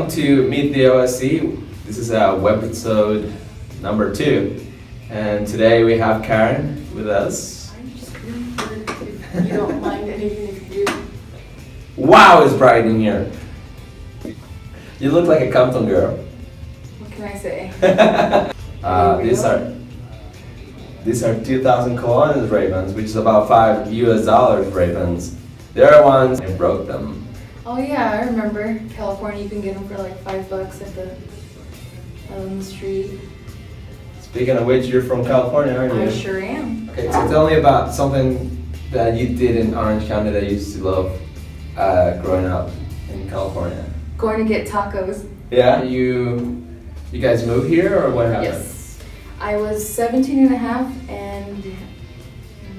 welcome to Meet the OSC. This is webisode number 2, and today we have Karen with us. I'm just feeling good if you don't mind, and even if you do. Wow, it's bright in here. You look like a Compton girl. What can I say? These are 2,000 colones Ray-Bans, which is about $5 Ray-Bans. They're ones I broke them. Oh yeah, I remember. California, you can get them for like $5 on the street. Speaking of which, you're from California, aren't you? I sure am. Okay, so tell me about something that you did in Orange County that you used to love growing up in California. Going to get tacos. Yeah? You guys moved here or what happened? Yes. I was 17 and a half and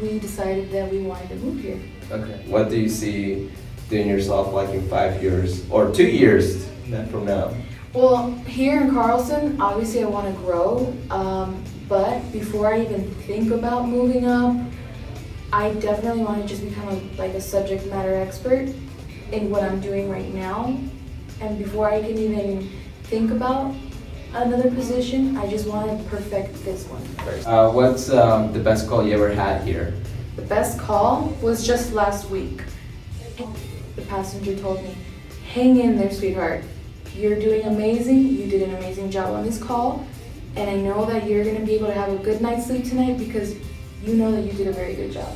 we decided that we wanted to move here. Okay. What do you see doing yourself like in 5 years or 2 years from now? Well, here in Carlson, obviously I want to grow, but before I even think about moving up, I definitely want to just become a subject matter expert in what I'm doing right now. And before I can even think about another position, I just want to perfect this one first. What's the best call you ever had here? The best call was just last week. The passenger told me, "Hang in there, sweetheart. You're doing amazing. You did an amazing job on this call. And I know that you're going to be able to have a good night's sleep tonight because you know that you did a very good job."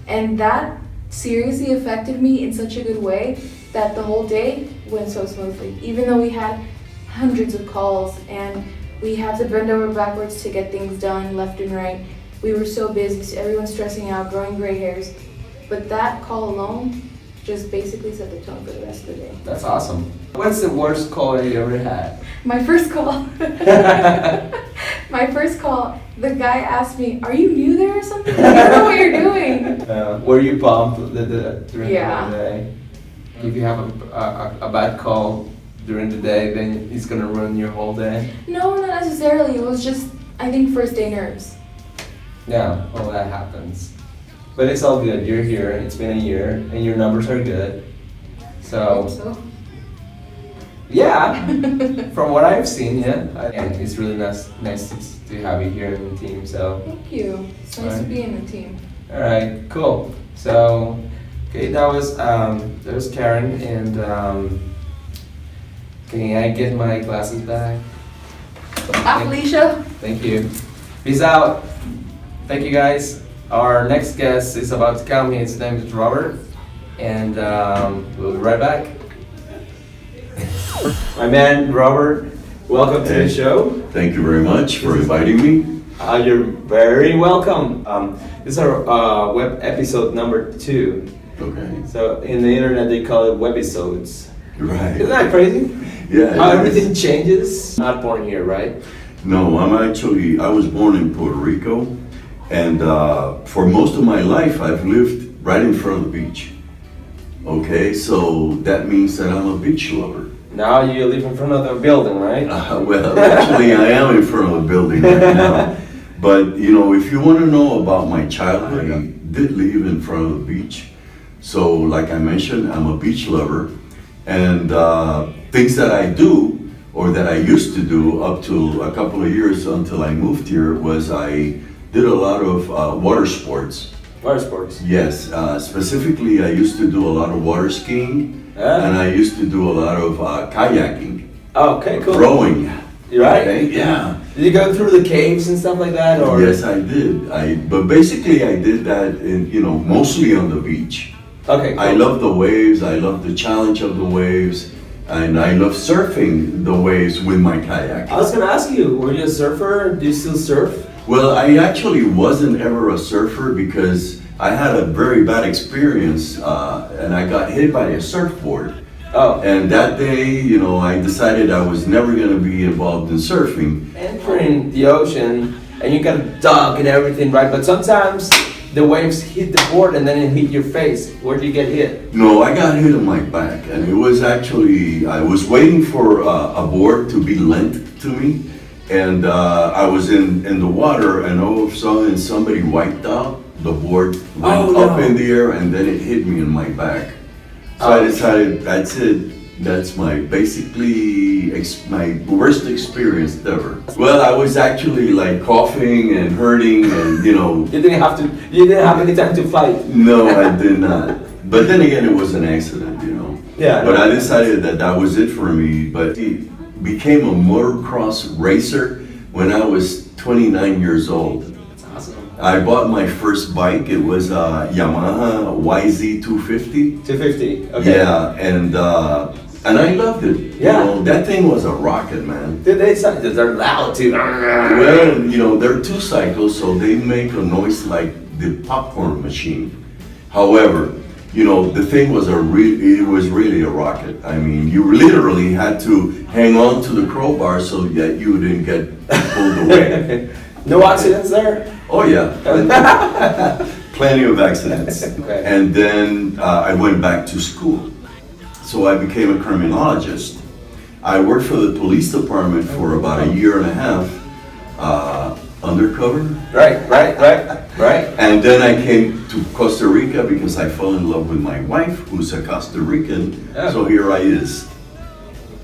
And that seriously affected me in such a good way that the whole day went so smoothly. Even though we had hundreds of calls and we had to bend over backwards to get things done left and right. We were so busy, everyone's stressing out, growing gray hairs. But that call alone just basically set the tone for the rest of the day. That's awesome. What's the worst call you ever had? My first call. My first call, the guy asked me, "Are you new there or something? I don't know what you're doing." Were you pumped during Yeah. the day? If you have a bad call during the day, then it's gonna ruin your whole day? No, not necessarily. It was just, I think, first day nerves. Yeah, well, that happens. But it's all good. You're here. It's been a year, and your numbers are good. I hope so. Yeah, from what I've seen, yeah. And it's really nice to have you here in the team. So. Thank you. It's nice to be in the team. All right, cool. So, okay, that was Karen, and can I get my glasses back? Felicia. Thank you. Peace out. Thank you, guys. Our next guest is about to come. His name is Robert, and we'll be right back. My man, Robert, welcome to the show. Thank you very much for inviting me. You're very welcome. This is our web episode number 2. Okay. So in the internet they call it webisodes. Right. Isn't that crazy? Yeah. How everything changes. Not born here, right? No, I was born in Puerto Rico, and for most of my life I've lived right in front of the beach. Okay, so that means that I'm a beach lover. Now you live in front of the building, right? Well, actually I am in front of a building right now. But if you want to know about my childhood, I did live in front of the beach. So like I mentioned, I'm a beach lover. And things that I do, or that I used to do up to a couple of years until I moved here, was I did a lot of water sports. Water sports? Yes, specifically I used to do a lot of water skiing, and I used to do a lot of kayaking. Oh, okay, cool. Rowing. You right? Okay, yeah. Did you go through the caves and stuff like that, or? Yes, I did. But basically I did that mostly on the beach. Okay, cool. I love the waves, I love the challenge of the waves, and I love surfing the waves with my kayak. I was gonna ask you, were you a surfer? Do you still surf? Well, I actually wasn't ever a surfer because I had a very bad experience and I got hit by a surfboard. Oh. And that day, I decided I was never going to be involved in surfing. Entering the ocean and you got a duck and everything, right? But sometimes the waves hit the board and then it hit your face. Where did you get hit? No, I got hit on my back, and it was actually, I was waiting for a board to be lent to me. And I was in the water, and all of a sudden somebody wiped out the board, went up in the air, and then it hit me in my back. So I decided, that's it. That's my my worst experience ever. Well, I was actually like coughing and hurting and You didn't have any time to fight. No, I did not. But then again, it was an accident, Yeah. But I decided that was it for me. But I became a motocross racer when I was 29 years old. That's awesome. I bought my first bike. It was a Yamaha YZ 250. 250. Okay. Yeah, and I loved it. Yeah. That thing was a rocket, man. They're loud too. Well, they're two cycles, so they make a noise like the popcorn machine. However, the thing was it was really a rocket. I mean, you literally had to hang on to the crowbar so that you didn't get pulled away. No accidents there? Oh yeah, plenty of accidents. Okay. And then I went back to school. So I became a criminologist. I worked for the police department for about a year and a half, undercover. Right. And then I came to Costa Rica because I fell in love with my wife, who's a Costa Rican. Yeah. So here I is.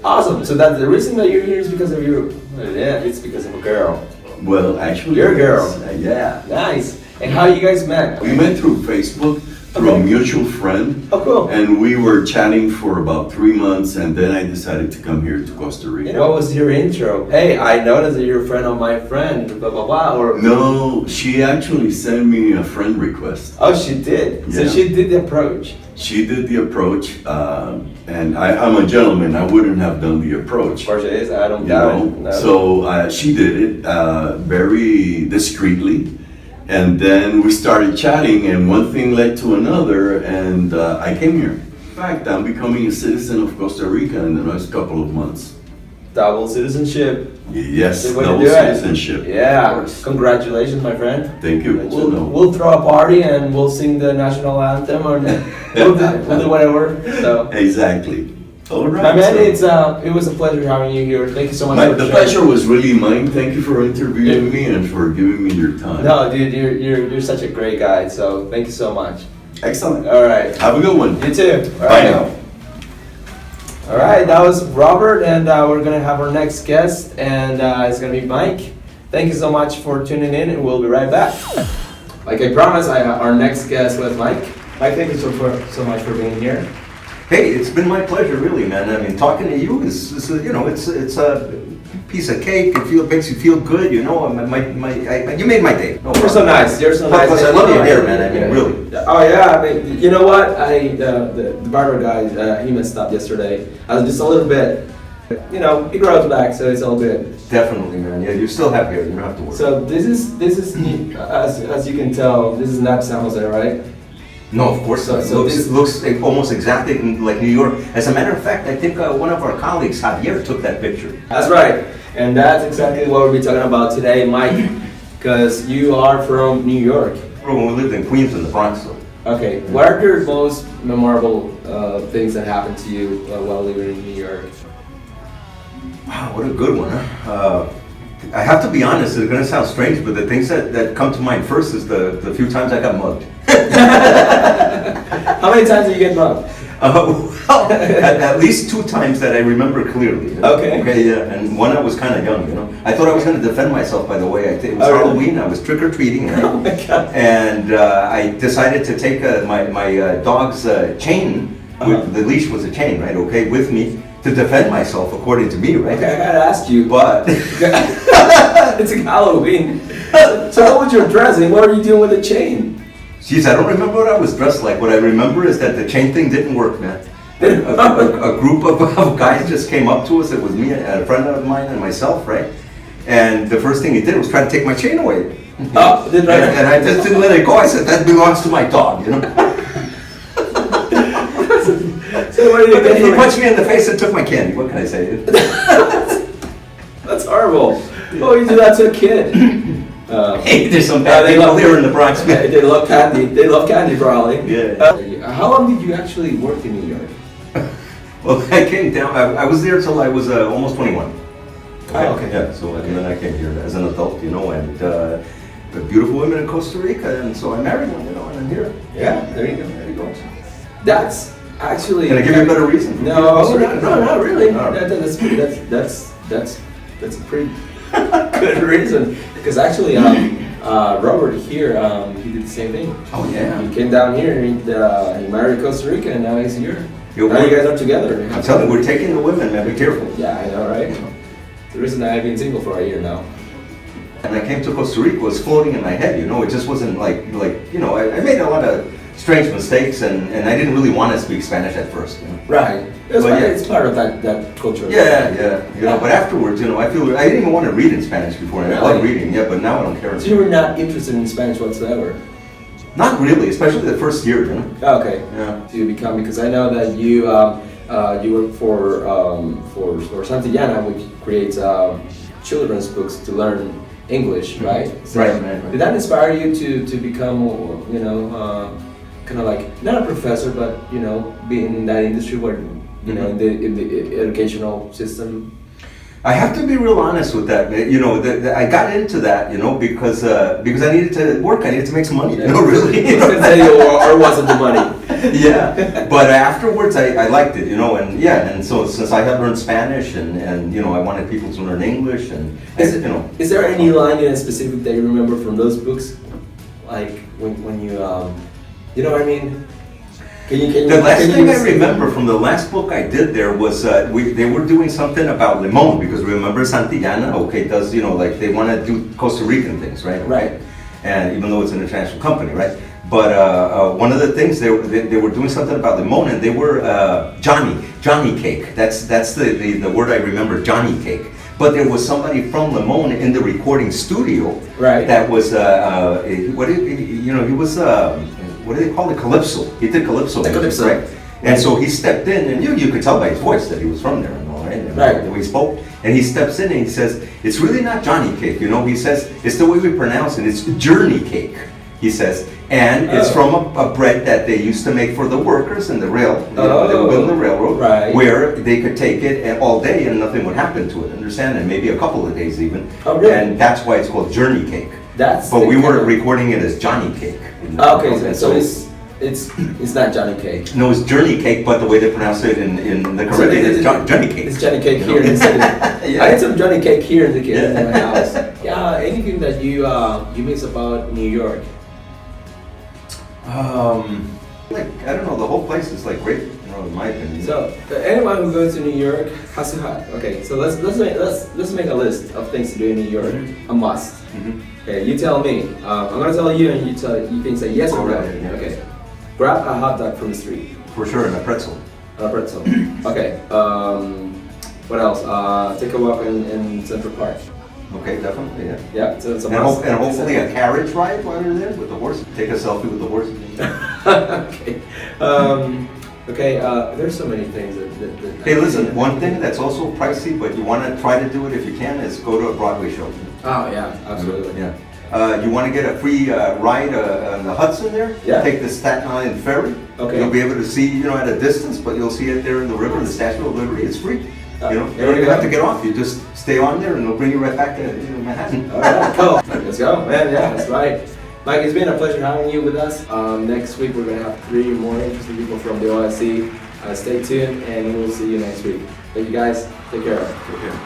Awesome. So that's the reason that you're here is because of you. Yeah, it's because of a girl. Well, actually, You're a girl. Yeah. Nice. And how you guys met? We met through Facebook, through Okay. a mutual friend. Oh, cool. And we were chatting for about 3 months, and then I decided to come here to Costa Rica. What was your intro? Hey, I noticed that you're a friend of my friend, blah, blah, blah, or... No, she actually sent me a friend request. Oh, she did? So Yeah. she did the approach. She did the approach, and I'm a gentleman. I wouldn't have done the approach. Of course it is, I don't You doubt know? it. No. So she did it very discreetly. And then we started chatting, and one thing led to another, and I came here. In fact, I'm becoming a citizen of Costa Rica in the next couple of months. Double citizenship. Yes, Good way to double do it. citizenship. Of Yeah, course. congratulations, my friend. Thank you. We'll throw a party and we'll sing the national anthem, or we'll do whatever. So, Exactly. All right. my man, so- it was a pleasure having you here. Thank you so much. for The sharing. pleasure was really mine. Thank you for interviewing me and for giving me your time. No, dude, you're such a great guy. So thank you so much. Excellent. All right, Have a good one. you too. All Bye right. now. All right, that was Robert, and we're gonna have our next guest, and it's gonna be Mike. Thank you so much for tuning in, and we'll be right back. Like I promised, our next guest was Mike. Mike, thank you so much for being here. Hey, it's been my pleasure, really, man. I mean, talking to you is it's a piece of cake. Makes you feel good, you made my day. No, You're so nice. You're so nice. Plus, I love your hair, man. I mean, really. Oh yeah. I mean, you know what? The barber guy, he messed up yesterday. I was just a little bit. He grows back, so it's all good. Definitely, man. Yeah, you still have hair. You don't have to worry. So this is as you can tell, this is not San Jose, right? No, of course not. So It looks almost exactly like New York. As a matter of fact, I think one of our colleagues, Javier, took that picture. That's right, and that's exactly what we'll be talking about today, Mike, because you are from New York. When we lived in Queens in the Bronx, so. Okay, what are your most memorable things that happened to you while living in New York? Wow, what a good one, huh? I have to be honest, it's gonna sound strange, but the things that come to mind first is the few times I got mugged. How many times did you get mugged? Well, at least 2 times that I remember clearly. Okay. Okay, yeah, and one I was kind of young, I thought I was going to defend myself, by the way. It was Oh, really? Halloween, I was trick-or-treating, right? Oh my God. And I decided to take my dog's chain, with, the leash was a chain, right, okay, with me, to defend myself, according to me, right? Okay, I gotta ask you. But, It's Halloween. So what was your dressing? What were you doing with the chain? geez, I don't remember what I was dressed like. What I remember is that the chain thing didn't work, man. A group of guys just came up to us. It was me, a friend of mine, and myself, right? And the first thing he did was try to take my chain away. Oh, did I? And I just didn't let it go. I said, that belongs to my dog, So what did you But get? he punched me in the face and took my candy. What can I say? That's horrible. Oh, you do that to a kid. Hey, there's some bad they people love here in the Bronx, man. They love candy. They love candy, probably. Yeah. How long did you actually work in New York? Well, I came down. I was there till I was almost 21. Oh, okay. Yeah. So and then I came here as an adult, and beautiful women in Costa Rica, and so I married one, and I'm here. Yeah, there you go. There you go. That's Actually, Can I give you a better reason? No, not really. All right. That's a pretty good reason. Because actually, Robert here, he did the same thing. Oh yeah. He came down here, he married Costa Rica, and now he's here. Yo, Now you guys are together. I'm telling you, we're taking the women, man. Be careful. Yeah, I know, right? The reason I've been single for a year now. And I came to Costa Rica, it was floating in my head, you know, it just wasn't like I made a lot of strange mistakes and I didn't really want to speak Spanish at first. You know? Right. It's part of that culture. Yeah, you know, but afterwards, you know, I didn't even want to read in Spanish before, and I love reading, yeah, but now I don't care. So you were not interested in Spanish whatsoever? Not really, especially the first year, you know. Okay. Yeah. To become, because I know that you work for Santillana, which creates children's books to learn English, right? So Right. Did that inspire you to become, you know, kind of like not a professor, but you know, be in that industry where you know, in the educational system? I have to be real honest with that. You know, I got into that, you know, because I needed to work. I needed to make some money. You know, really. I was gonna say, or was it the money? Yeah, but afterwards I liked it, you know, and so since I had learned Spanish and you know, I wanted people to learn English and you know. Is there any line in specific that you remember from those books, like when you you know what I mean? The last thing I remember from the last book I did there was they were doing something about limon, because remember Santillana, okay, does, you know, like they want to do Costa Rican things, right? Right. And even though it's an international company, right? But one of the things they were doing something about limon, and they were Johnny cake. That's the word I remember, Johnny cake. But there was somebody from Limon in the recording studio, right? That was he was. What do they call it? Calypso. He did calypso music, right? And so he stepped in, and you could tell by his voice that he was from there, and all, right? And right. The way he spoke, and he steps in and he says, "It's really not Johnny cake, you know." He says, "It's the way we pronounce it. It's journey cake." He says, and it's from a bread that they used to make for the workers in the rail. You know, they were building the railroad, right. Where they could take it all day and nothing would happen to it. Understand? And maybe a couple of days even. Oh, really? And that's why it's called journey cake. But we were recording it as Johnny cake. Okay, so it's not Johnny cake. No, it's journey cake, but the way they pronounce it in the Caribbean is Johnny cake. It's Johnny cake here in the city. Yeah. I had some Johnny cake here in my house. Yeah, anything that you miss about New York? Like, I don't know, the whole place is like great, you know, in my opinion. So anyone who goes to New York has to have. Okay, so let's make a list of things to do in New York. A must. Okay, you tell me. I'm gonna tell you, and you can say yes or no. Yeah. Okay. Grab a hot dog from the street. For sure, and a pretzel. A pretzel. Okay. What else? Take a walk in Central Park. Okay, definitely, yeah. Yeah, so it's a And, must. and hopefully a carriage ride while you're there with the horse. Take a selfie with the horse. Okay. There's so many things that Hey, listen, one thing that's also pricey, but you want to try to do it if you can, is go to a Broadway show. Oh yeah, absolutely. Yeah. You want to get a free ride on the Hudson there? Yeah. Take the Staten Island ferry. Okay. You'll be able to see, you know, at a distance, but you'll see it there in the river, the Statue of Liberty. It's free. You know, you don't even have to get off. You just stay on there, and it'll bring you right back to Manhattan. All right, cool. Let's go, man. Yeah, that's right. Mike, it's been a pleasure having you with us. Next week we're gonna have 3 more interesting people from the OSC. Stay tuned, and we'll see you next week. Thank you guys. Take care. Take care.